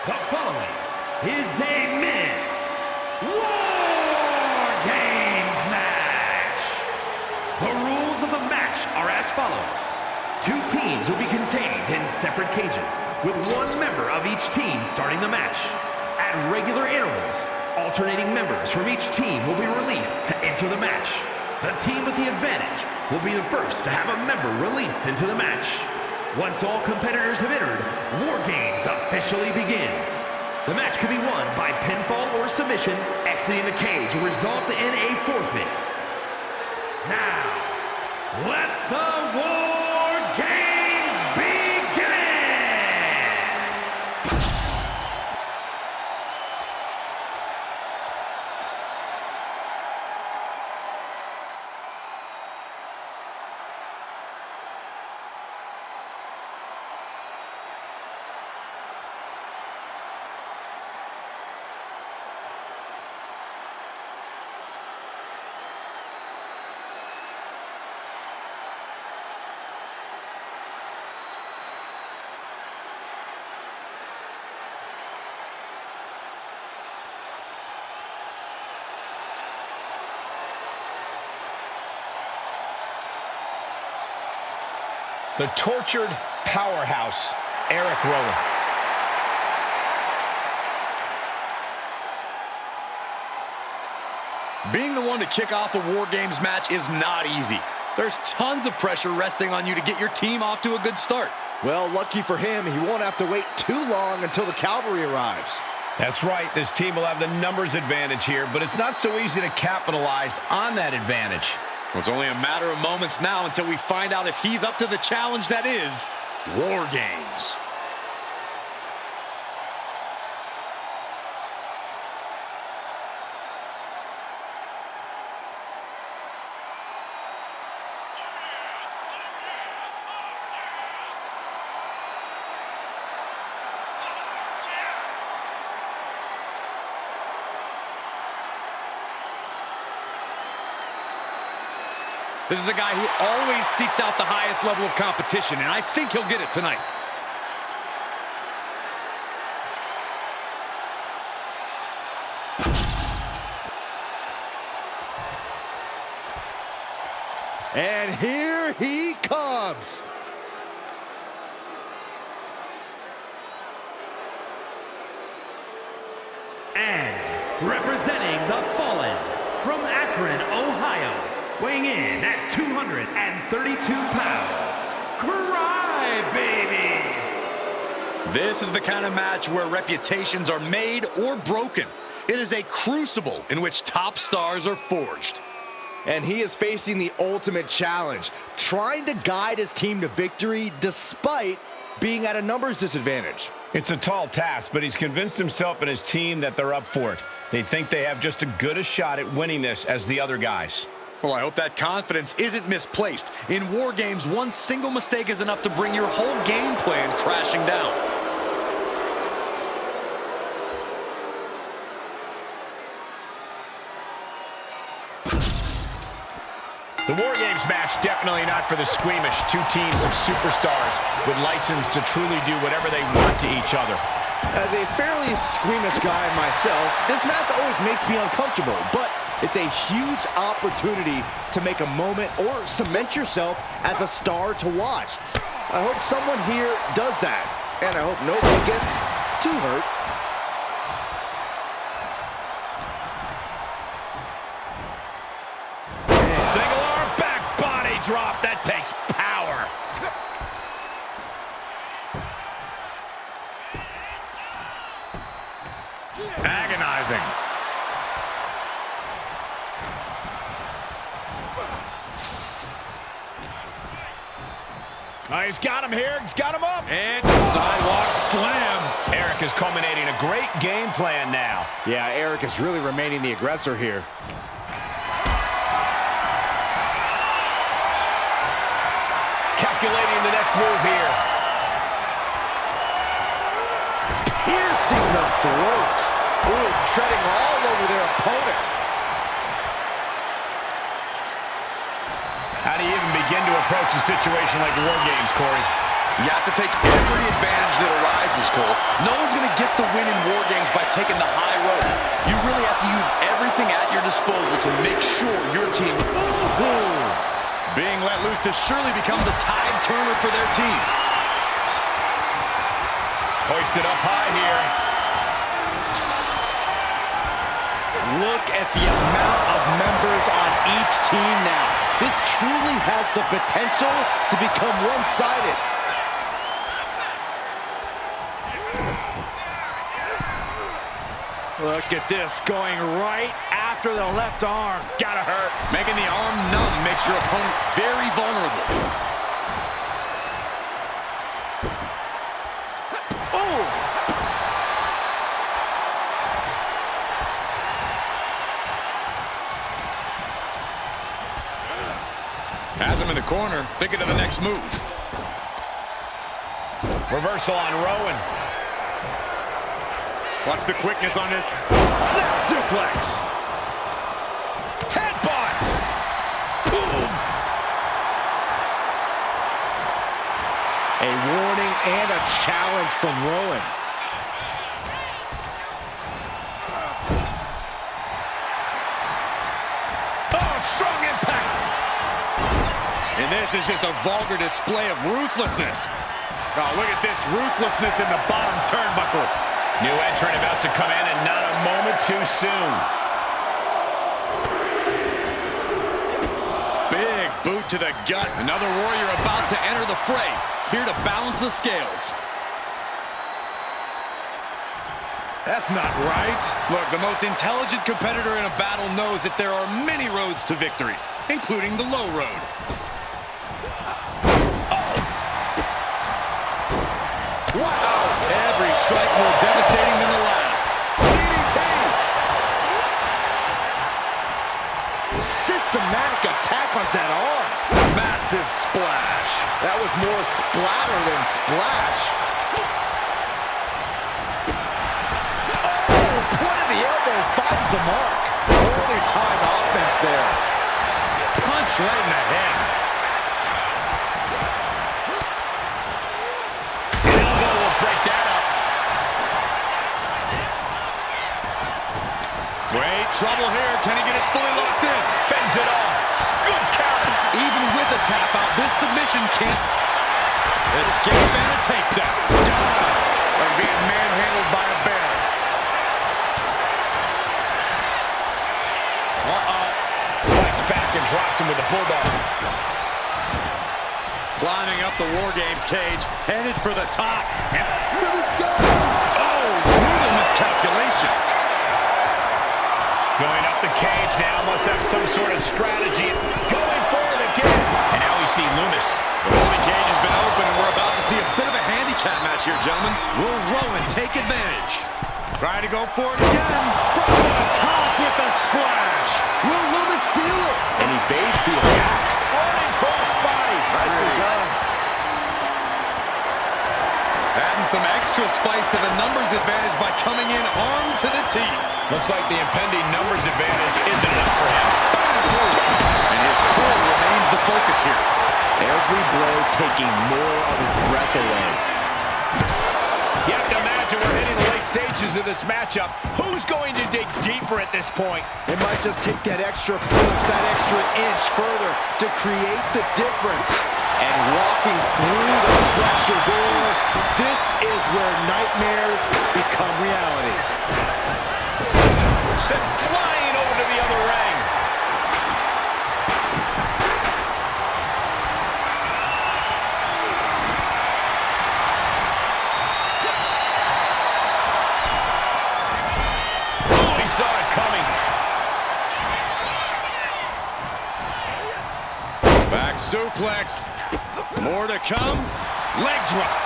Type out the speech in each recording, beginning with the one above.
The following is a men's War Games match. The rules of the match are as follows. Two teams will be contained in separate cages, with one member of each team starting the match. At regular intervals, alternating members from each team will be released to enter the match. The team with the advantage will be the first to have a member released into the match. Once all competitors have entered, War Games officially begins. The match can be won by pinfall or submission. Exiting the cage will result in a forfeit. Now, let the War Games begin! The tortured powerhouse, Eric Rowan. Being the one to kick off a War Games match is not easy. There's tons of pressure resting on you to get your team off to a good start. Well, lucky for him, he won't have to wait too long until the cavalry arrives. That's right, this team will have the numbers advantage here, but it's not so easy to capitalize on that advantage. Well, it's only a matter of moments now until we find out if he's up to the challenge that is War Games. This is a guy who always seeks out the highest level of competition, and I think he'll get it tonight. And here he comes. And representing the Fallen from Akron, Ohio, weighing in at 232 pounds, Crybaby! This is the kind of match where reputations are made or broken. It is a crucible in which top stars are forged. And he is facing the ultimate challenge, trying to guide his team to victory despite being at a numbers disadvantage. It's a tall task, but he's convinced himself and his team that they're up for it. They think they have just as good a shot at winning this as the other guys. Well, I hope that confidence isn't misplaced. In War Games, one single mistake is enough to bring your whole game plan crashing down. The War Games match, definitely not for the squeamish. Two teams of superstars with license to truly do whatever they want to each other. As a fairly squeamish guy myself, this match always makes me uncomfortable, but it's a huge opportunity to make a moment or cement yourself as a star to watch. I hope someone here does that, and I hope nobody gets too hurt. Single arm back body drop. That takes power. Agonizing. He's got him here. He's got him up. And sidewalk slam. Eric is culminating a great game plan now. Yeah, Eric is really remaining the aggressor here. Calculating the next move here. Piercing the throat. Ooh, treading all over their opponent. How do you even begin to approach a situation like War Games, Corey? You have to take every advantage that arises, Cole. No one's going to get the win in War Games by taking the high road. You really have to use everything at your disposal to make sure your team being let loose to surely become the tide turner for their team. Hoisted up high here. Look at the amount of members on each team now. This truly has the potential to become one-sided. Look at this, going right after the left arm. Gotta hurt. Making the arm numb makes your opponent very vulnerable. Oh! Has him in the corner, thinking of the next move. Reversal on Rowan. Watch the quickness on this. Snap suplex. Headbutt. Boom. A warning and a challenge from Rowan. Oh, strong impact. And this is just a vulgar display of ruthlessness. Oh, look at this ruthlessness in the bottom turnbuckle. New entrant about to come in, and not a moment too soon. Big boot to the gut. Another warrior about to enter the fray, here to balance the scales. That's not right. Look, the most intelligent competitor in a battle knows that there are many roads to victory, including the low road. Wow! Every strike more devastating than the last. DDT! Systematic attack on that arm. Massive splash. That was more splatter than splash. Oh, point of the elbow finds the mark. Early time offense there. Punch right in the head. Great trouble here. Can he get it fully locked in? Fends it off. Good counter. Even with a tap out, this submission can't escape, and a takedown. Like being manhandled by a bear. Fights back and drops him with a bulldog. Climbing up the War Games cage, headed for the top. To the sky. Oh, brutal miscalculation. Going up the cage now, must have some sort of strategy. Going for it again. And now we see Loomis. The holding cage has been open, and we're about to see a bit of a handicap match here, gentlemen. Will Rowan take advantage? Trying to go for it again. From the top with the splash. Will Loomis steal it? And evades the attack. Running crossbody. Nicely done. Adding some extra spice to the numbers advantage by coming in armed to the teeth. Looks like the impending numbers advantage isn't enough for him. And his core remains the focus here. Every blow taking more of his breath away. You have to imagine we're hitting the late stages of this matchup. Who's going to dig deeper at this point? It might just take that extra push, that extra inch further to create the difference. And walking through the structure door, this is where nightmares become reality. Sent flying over to the other ring. Oh, he saw it coming. Back suplex. More to come. Leg drop.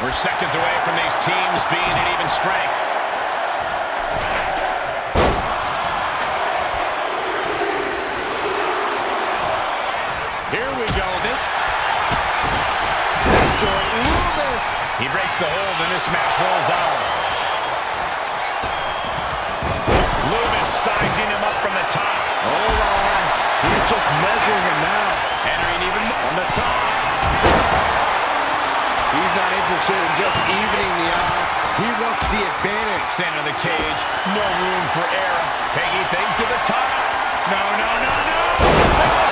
We're seconds away from these teams being at even strength. Here we go. Loomis. He breaks the hold and this match rolls on. Loomis sizing him up from the top. Hold on. He's just measuring him now. Entering even on the top. interested in just evening the odds. He wants the advantage. Center of the cage, no room for error. Taking things to the top. No, no, no, no! Oh,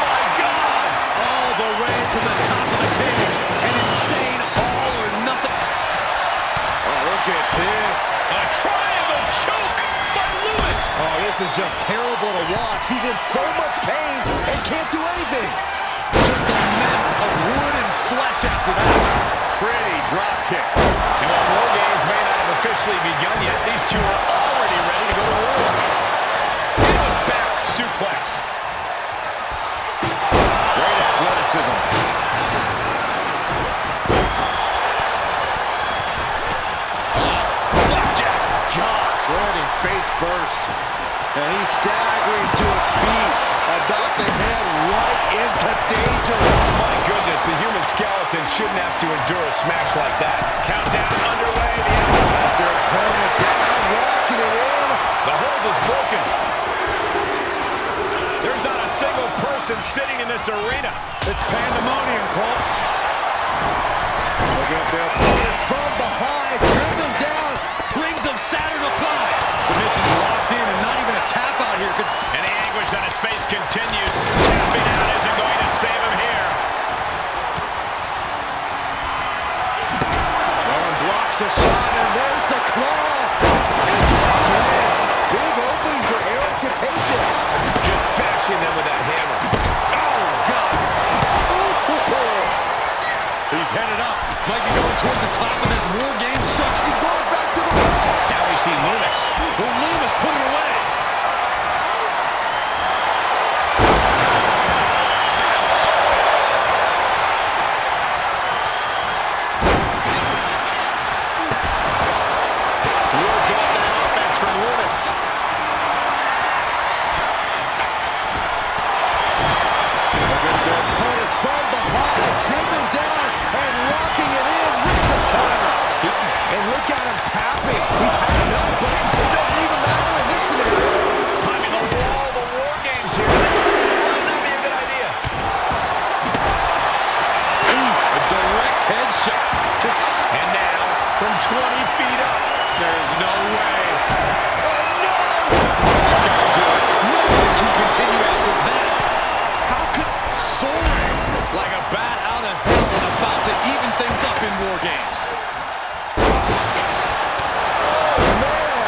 my God! All the way from the top of the cage. An insane all or nothing. Oh, look at this. A triangle choke by Lewis. Oh, this is just terrible to watch. He's in so much pain and can't do anything. Just a mess of wood and flesh after that. Pretty drop kick. And while War Games may not have officially begun yet, these two are already ready to go to war. Into a back suplex. Great athleticism. Flapjack. Gosh, landing face first. And he's staggering to his feet, about to head right into danger. My goodness, the human skeleton shouldn't have to endure a smash like that. Countdown underway. As their opponent down, locking it in. The hold is broken. There's not a single person sitting in this arena. It's pandemonium, Cole. Look at their opponent from behind, driven down. Rings of Saturn apply. Submission's locked in and not even a tap out here. And the anguish on his face continues. Tapping out isn't going to save him here. Rowan blocks the shot, and there's the claw. Into the slam. Big opening for Eric to take this. Just bashing them with that hammer. Oh, God. Ooh. He's headed up. Might be going toward the top of this War Games structure. He's going back to the wall. Now we see Loomis. Well, Loomis put it away. Wards off that offense from Loomis. Look at their opponent from behind, driven down and locking it in. Rings of Saturn. And look at him tapping. He's had enough, but it doesn't even matter in this scenario. Climbing the wall of the War Games here. This might not be a good idea. A direct headshot. And now, from 20 feet up, There's no way. Oh, no! He's got to do it. No one can continue after that. How could soaring like a bat out of hell and about to even things up in War Games? Man.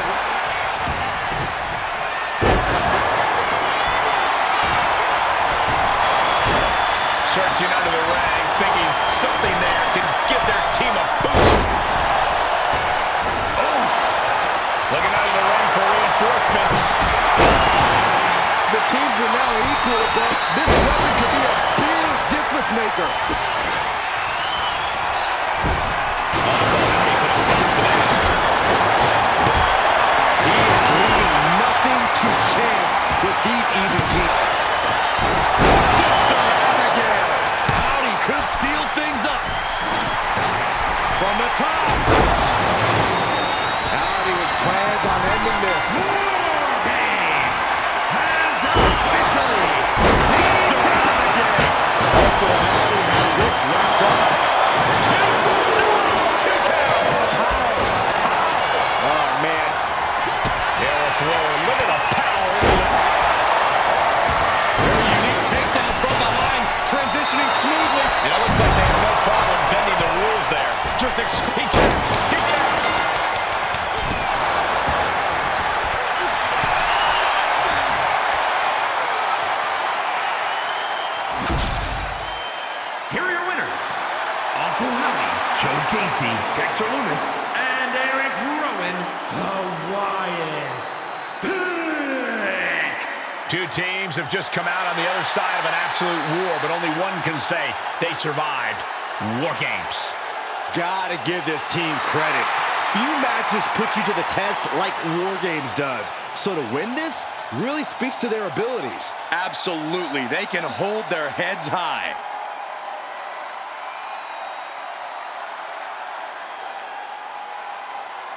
searching under the ring, thinking something there can give their team a boost. Looking out of the ring for reinforcements. The teams are now equal, but this weapon could be a big difference maker. He is leaving nothing to chance with these even teams. Sister Abigail. Howdy could seal things up. From the top. Howdy with plans on ending this. War Games has officially Sister Abigail. Uncle Howdy has it wrapped up. Oh, man. Eric Rowan, look at the power. Very unique takedown from behind. Transitioning smoothly. It looks like they have no problem bending the rules there. Just he tapped. He tapped. Here are your winners. Uncle Howdy, Joe Gacy, Dexter Loomis, and Eric Rowan, the Wyatt Six. Two teams have just come out on the other side of an absolute war, but only one can say they survived War Games. Gotta give this team credit. Few matches put you to the test like War Games does. So to win this really speaks to their abilities. Absolutely. They can hold their heads high.